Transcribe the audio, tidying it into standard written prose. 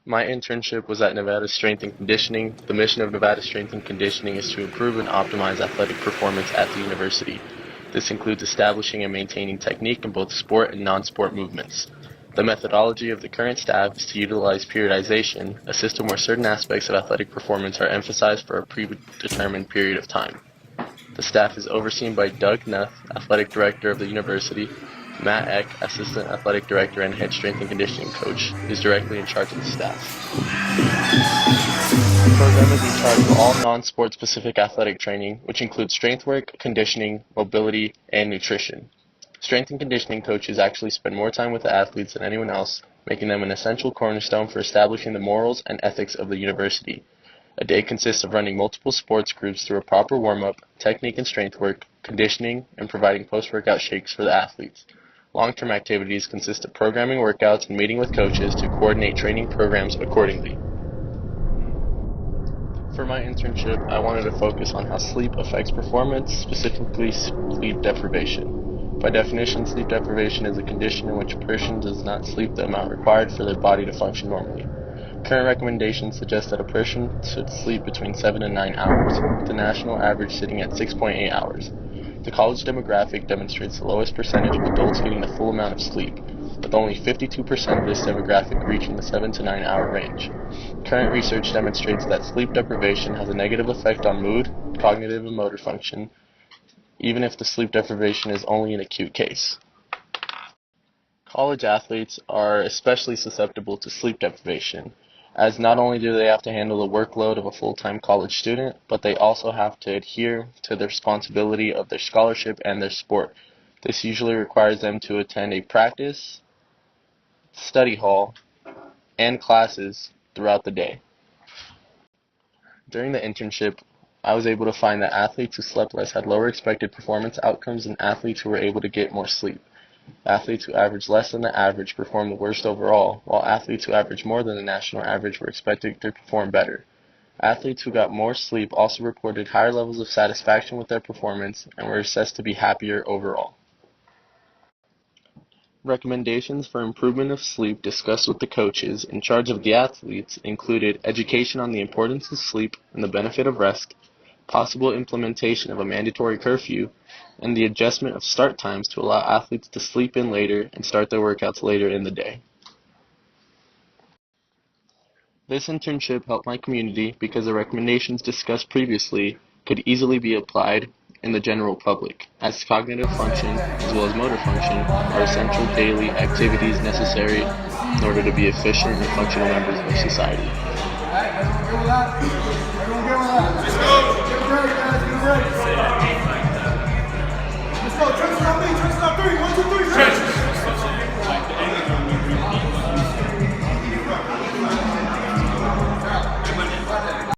My internship was at Nevada Strength and Conditioning. The mission of Nevada Strength and Conditioning is to improve and optimize athletic performance at the university. This includes establishing and maintaining technique in both sport and non-sport movements. The methodology of the current staff is to utilize periodization, a system where certain aspects of athletic performance are emphasized for a predetermined period of time. The staff is overseen by Doug Nuth, Athletic Director of the university. Matt Eck, Assistant Athletic Director and Head Strength and Conditioning Coach, is directly in charge of the staff. The program is in charge of all non-sport specific athletic training, which includes strength work, conditioning, mobility, and nutrition. Strength and conditioning coaches actually spend more time with the athletes than anyone else, making them an essential cornerstone for establishing the morals and ethics of the university. A day consists of running multiple sports groups through a proper warm-up, technique and strength work, conditioning, and providing post-workout shakes for the athletes. Long-term activities consist of programming workouts and meeting with coaches to coordinate training programs accordingly. For my internship, I wanted to focus on how sleep affects performance, specifically sleep deprivation. By definition, sleep deprivation is a condition in which a person does not sleep the amount required for their body to function normally. Current recommendations suggest that a person should sleep between 7 and 9 hours, with the national average sitting at 6.8 hours. The college demographic demonstrates the lowest percentage of adults getting the full amount of sleep, with only 52% of this demographic reaching the 7 to 9 hour range. Current research demonstrates that sleep deprivation has a negative effect on mood, cognitive and motor function, even if the sleep deprivation is only an acute case. College athletes are especially susceptible to sleep deprivation, as not only do they have to handle the workload of a full-time college student, but they also have to adhere to the responsibility of their scholarship and their sport. This usually requires them to attend a practice, study hall, and classes throughout the day. During the internship, I was able to find that athletes who slept less had lower expected performance outcomes than athletes who were able to get more sleep. Athletes who averaged less than the average performed the worst overall, while athletes who averaged more than the national average were expected to perform better. Athletes who got more sleep also reported higher levels of satisfaction with their performance and were assessed to be happier overall. Recommendations for improvement of sleep discussed with the coaches in charge of the athletes included education on the importance of sleep and the benefit of rest, possible implementation of a mandatory curfew, and the adjustment of start times to allow athletes to sleep in later and start their workouts later in the day. This internship helped my community because the recommendations discussed previously could easily be applied in the general public, as cognitive function as well as motor function are essential daily activities necessary in order to be efficient and functional members of society. Let's go! Let's go! Trenches on me! Trenches on 3! 1, 2, 3! Trenches!